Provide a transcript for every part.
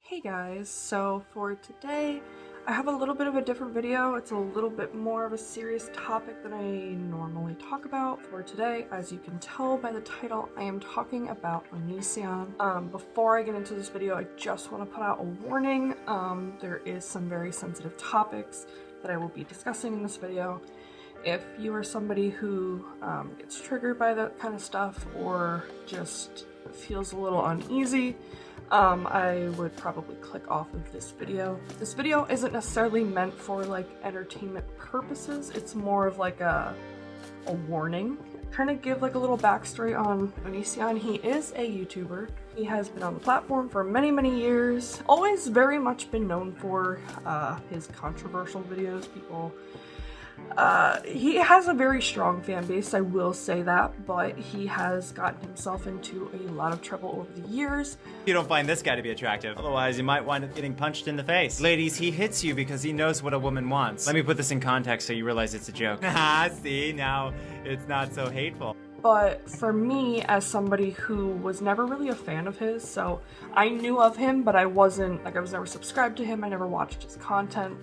Hey guys, so for today I have a little bit of a different video. It's a little bit more of a serious topic than I normally talk about. For today, as you can tell by the title, I am talking about Onision. Before I get into this video, I just want to put out a warning. There is some very sensitive topics that I will be discussing in this video. If you are somebody who gets triggered by that kind of stuff or just feels a little uneasy, I would probably click off of this video. This video isn't necessarily meant for like entertainment purposes. It's more of like a warning. Kind of give like a little backstory on Onision. He is a YouTuber. He has been on the platform for many years. Always very much been known for his controversial videos. He has a very strong fan base, I will say that, but he has gotten himself into a lot of trouble over the years. You don't find this guy to be attractive. Otherwise, you might wind up getting punched in the face. Ladies, he hits you because he knows what a woman wants. Let me put this in context so you realize it's a joke. See, now it's not so hateful. But for me, as somebody who was never really a fan of his, so I knew of him, but I was never subscribed to him, I never watched his content.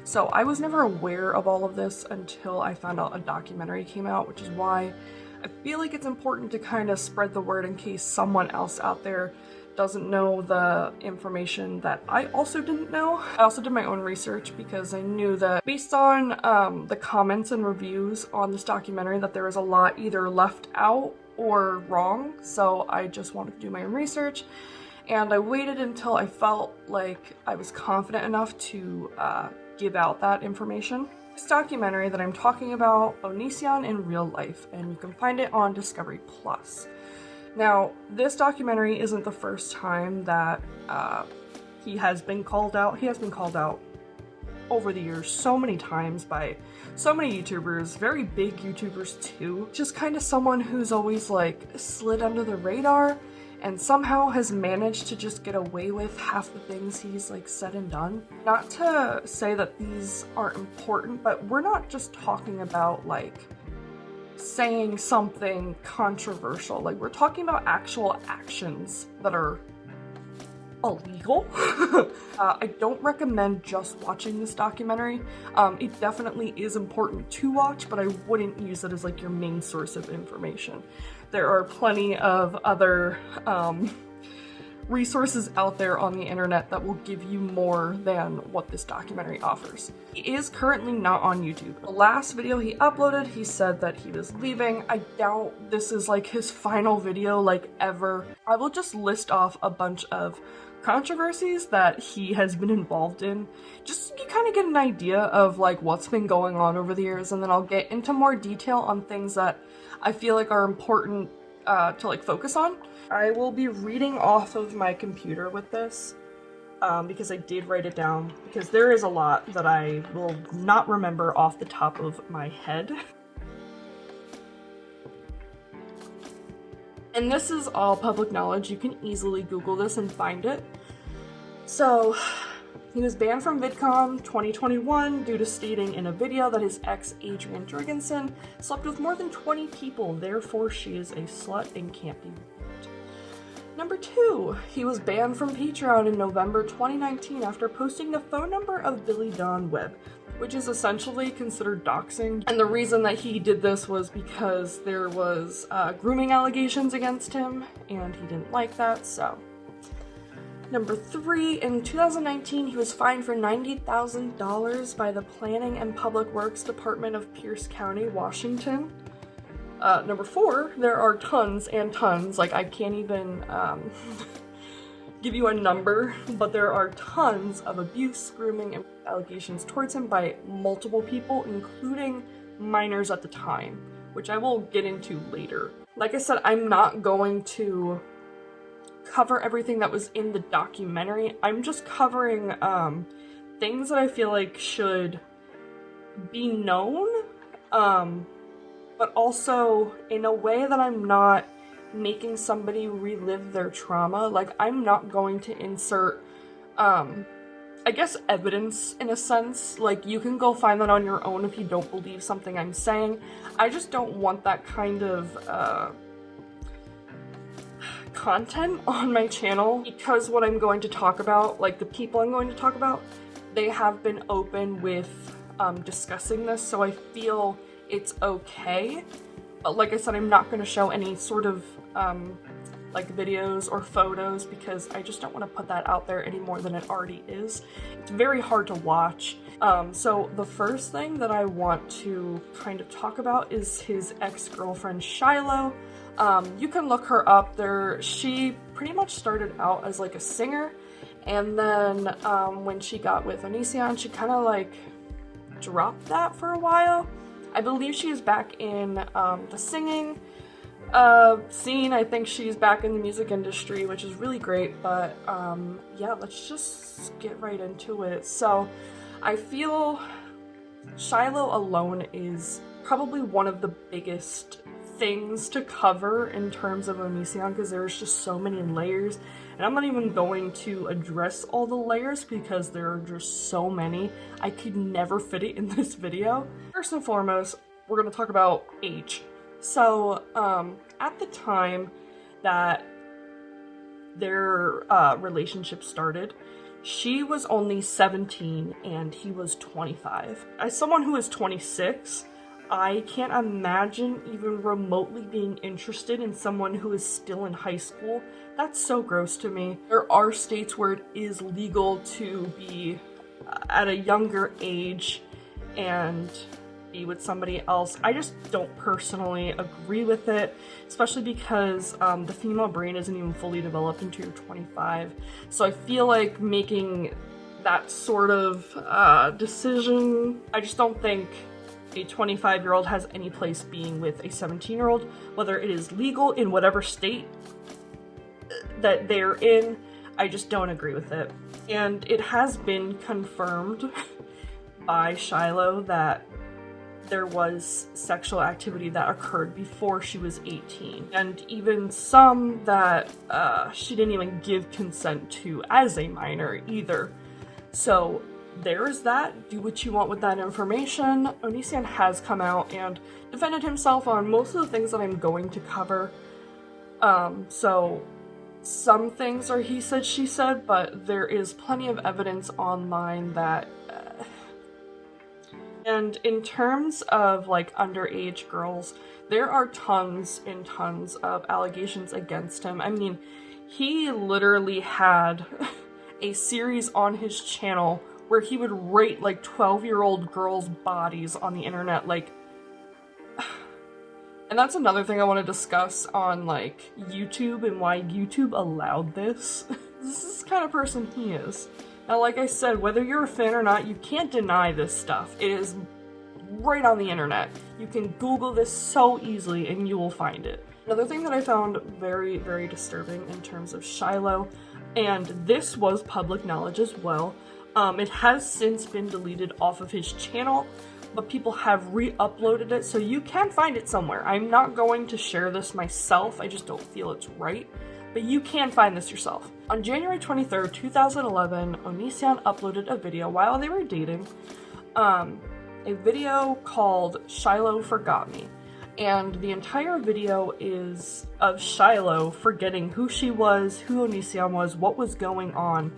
So I was never aware of all of this until I found out a documentary came out, which is why I feel like it's important to kind of spread the word in case someone else out there doesn't know the information that I also didn't know. I also did my own research because I knew that based on the comments and reviews on this documentary that there was a lot either left out or wrong, so I just wanted to do my own research. And I waited until I felt like I was confident enough to give out that information. This documentary that I'm talking about, Onision in real life, and you can find it on Discovery Plus. Now, this documentary isn't the first time that he has been called out. He has been called out over the years so many times by so many YouTubers, very big YouTubers too. Just kind of someone who's always like slid under the radar and somehow has managed to just get away with half the things he's like said and done. Not to say that these aren't important, but we're not just talking about like saying something controversial. Like, we're talking about actual actions that are illegal. I don't recommend just watching this documentary. It definitely is important to watch, but I wouldn't use it as like your main source of information. There are plenty of other resources out there on the internet that will give you more than what this documentary offers. He is currently not on YouTube. The last video he uploaded, he said that he was leaving. I doubt this is like his final video like ever. I will just list off a bunch of controversies that he has been involved in, just so you kind of get an idea of like what's been going on over the years, and then I'll get into more detail on things that I feel like are important to like focus on. I will be reading off of my computer with this because I did write it down, because there is a lot that I will not remember off the top of my head. And this is all public knowledge. You can easily Google this and find it. So, he was banned from VidCon 2021 due to stating in a video that his ex, Adrienne Jorgensen, slept with more than 20 people, therefore she is a slut and can't be removed. Number 2, he was banned from Patreon in November 2019 after posting the phone number of Billy Dawn Webb, which is essentially considered doxing. And the reason that he did this was because there was grooming allegations against him, and he didn't like that, so. Number 3, in 2019, he was fined for $90,000 by the Planning and Public Works Department of Pierce County, Washington. Number 4, there are tons and tons, like I can't even give you a number, but there are tons of abuse, grooming, and allegations towards him by multiple people, including minors at the time, which I will get into later. Like I said, I'm not going to cover everything that was in the documentary. I'm just covering things that I feel like should be known, but also in a way that I'm not making somebody relive their trauma. Like, I'm not going to insert I guess evidence in a sense. Like, you can go find that on your own if you don't believe something I'm saying. I just don't want that kind of content on my channel, because what I'm going to talk about, like the people I'm going to talk about, they have been open with discussing this, so I feel it's okay. But like I said, I'm not going to show any sort of like videos or photos because I just don't want to put that out there any more than it already is. It's very hard to watch. So the first thing that I want to kind of talk about is his ex-girlfriend Shiloh. You can look her up there. She pretty much started out as like a singer, and then when she got with Onision, she kind of like dropped that for a while. I believe she is back in the singing scene. I think she's back in the music industry, which is really great, but yeah, let's just get right into it. So I feel Shiloh alone is probably one of the biggest things to cover in terms of Onision, because there's just so many layers, and I'm not even going to address all the layers because there are just so many. I could never fit it in this video. First and foremost, we're going to talk about age. So at the time that their relationship started, she was only 17 and he was 25. As someone who is 26, I can't imagine even remotely being interested in someone who is still in high school. That's so gross to me. There are states where it is legal to be at a younger age and be with somebody else. I just don't personally agree with it, especially because the female brain isn't even fully developed until you're 25. So I feel like making that sort of decision, I just don't think a 25-year-old has any place being with a 17-year-old, whether it is legal in whatever state that they're in. I just don't agree with it. And it has been confirmed by Shiloh that there was sexual activity that occurred before she was 18, and even some that she didn't even give consent to as a minor either. So there's that. Do what you want with that information. Onision has come out and defended himself on most of the things that I'm going to cover. So some things are he said, she said, but there is plenty of evidence online that and in terms of like underage girls, there are tons and tons of allegations against him. I mean, he literally had a series on his channel where he would rate like 12-year-old girls' bodies on the internet, like, and that's another thing I want to discuss on like YouTube and why YouTube allowed this. This is the kind of person he is. Now, like I said, whether you're a fan or not, you can't deny this stuff. It is right on the internet. You can Google this so easily and you will find it. Another thing that I found very, very disturbing in terms of Shiloh, and this was public knowledge as well, it has since been deleted off of his channel, but people have re-uploaded it, so you can find it somewhere. I'm not going to share this myself, I just don't feel it's right, but you can find this yourself. On January 23rd, 2011, Onision uploaded a video while they were dating, a video called Shiloh Forgot Me. And the entire video is of Shiloh forgetting who she was, who Onision was, what was going on.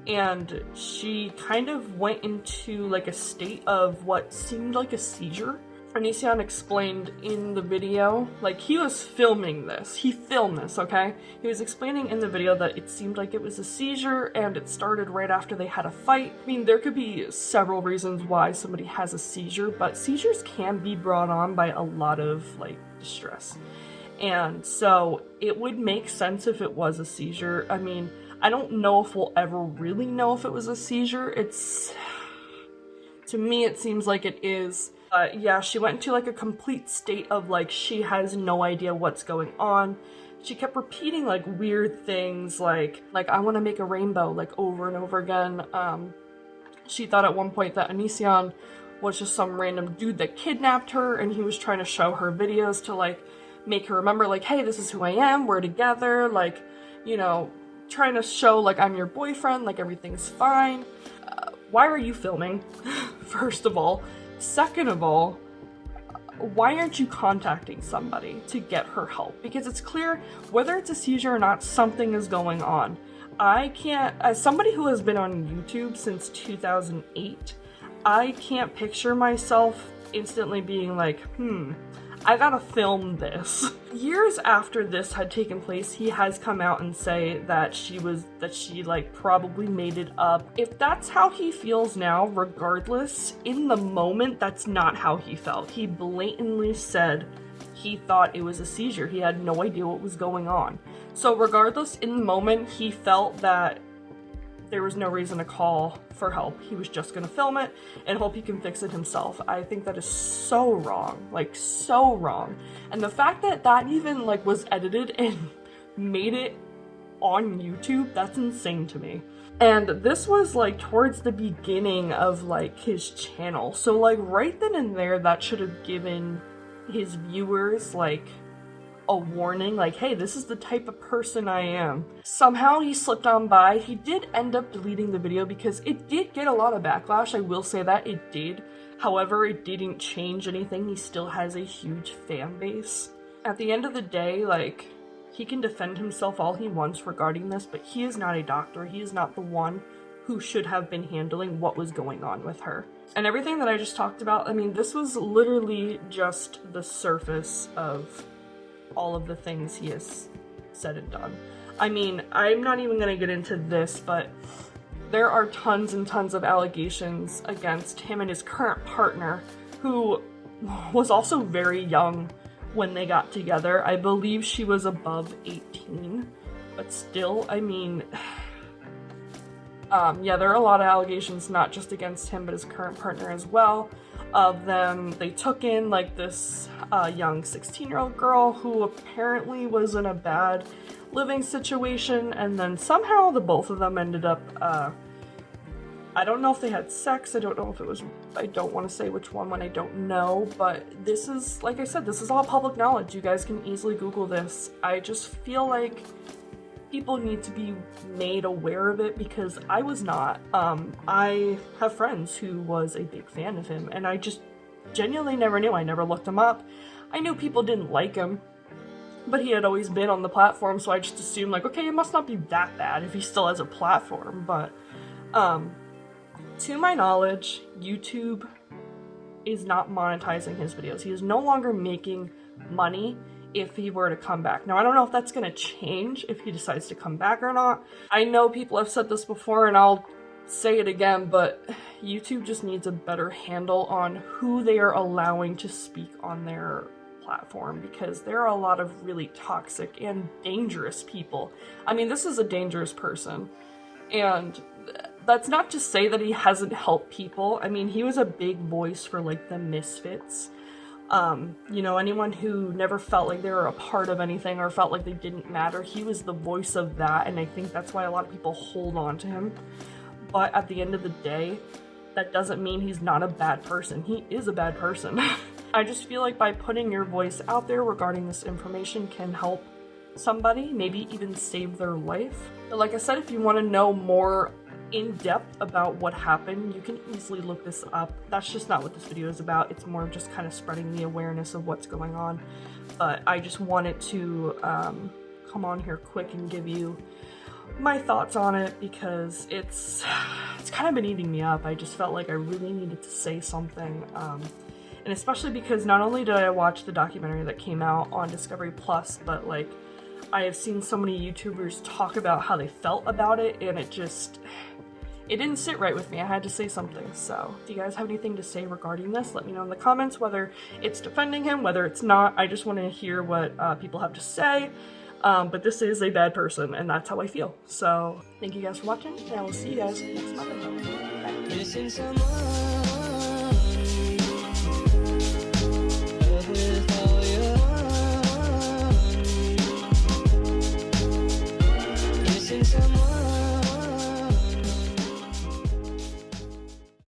And she kind of went into like a state of what seemed like a seizure. Onision explained in the video, like he was filming this, he filmed this, okay? He was explaining in the video that it seemed like it was a seizure and it started right after they had a fight. I mean, there could be several reasons why somebody has a seizure, but seizures can be brought on by a lot of like distress. And so it would make sense if it was a seizure. I mean, I don't know if we'll ever really know if it was a seizure. To me, it seems like it is. Yeah, she went into like a complete state of like she has no idea what's going on. She kept repeating like weird things like I want to make a rainbow, like over and over again. She thought at one point that Onision was just some random dude that kidnapped her, and he was trying to show her videos to like make her remember like, hey, this is who I am, we're together, like, you know, trying to show like I'm your boyfriend, like everything's fine. Why are you filming? First of all. Second of all, why aren't you contacting somebody to get her help? Because it's clear, whether it's a seizure or not, something is going on. I can't, as somebody who has been on YouTube since 2008, I can't picture myself instantly being like, I gotta film this. Years after this had taken place, he has come out and say that she like probably made it up. If that's how he feels now, regardless, in the moment, that's not how he felt. He blatantly said he thought it was a seizure. He had no idea what was going on. So regardless, in the moment, he felt that there was no reason to call for help. He was just gonna film it and hope he can fix it himself. I think that is so wrong, like so wrong. And the fact that that even like was edited and made it on YouTube, that's insane to me. And this was like towards the beginning of like his channel. So like right then and there, that should have given his viewers like a warning, like, hey, this is the type of person I am. Somehow he slipped on by. He did end up deleting the video because it did get a lot of backlash. I will say that it did. However, it didn't change anything. He still has a huge fan base. At the end of the day, like, he can defend himself all he wants regarding this, but he is not a doctor. He is not the one who should have been handling what was going on with her. And everything that I just talked about, I mean, this was literally just the surface of all of the things he has said and done. I mean, I'm not even gonna get into this, but there are tons and tons of allegations against him and his current partner, who was also very young when they got together. I believe she was above 18, but still, I mean, yeah, there are a lot of allegations, not just against him, but his current partner as well. Of them, they took in like this young 16-year-old girl who apparently was in a bad living situation, and then somehow the both of them ended up, I don't know if they had sex, I don't know if it was, I don't want to say which one when I don't know, but this is, like I said, this is all public knowledge. You guys can easily Google this. I just feel like people need to be made aware of it, because I was not. I have friends who was a big fan of him, and I just genuinely never knew. I never looked him up. I knew people didn't like him, but he had always been on the platform, so I just assumed like, okay, it must not be that bad if he still has a platform. But to my knowledge, YouTube is not monetizing his videos. He is no longer making money if he were to come back. Now, I don't know if that's going to change if he decides to come back or not. I know people have said this before, and I'll say it again, but YouTube just needs a better handle on who they are allowing to speak on their platform, because there are a lot of really toxic and dangerous people. I mean, this is a dangerous person, and that's not to say that he hasn't helped people. I mean, he was a big voice for like the misfits. You know, anyone who never felt like they were a part of anything or felt like they didn't matter, he was the voice of that, and I think that's why a lot of people hold on to him. But at the end of the day, that doesn't mean he's not a bad person. He is a bad person. I just feel like by putting your voice out there regarding this information can help somebody, maybe even save their life. But like I said, if you want to know more in depth about what happened, you can easily look this up. That's just not what this video is about. It's more just kind of spreading the awareness of what's going on. But I just wanted to come on here quick and give you my thoughts on it, because it's kind of been eating me up. I just felt like I really needed to say something, and especially because not only did I watch the documentary that came out on Discovery Plus, but like I have seen so many YouTubers talk about how they felt about it, and it didn't sit right with me. I had to say something. So if you guys have anything to say regarding this, let me know in the comments, whether it's defending him, whether it's not. I just want to hear what people have to say. But this is a bad person, and that's how I feel. So thank you guys for watching, and I will see you guys next Monday. Bye.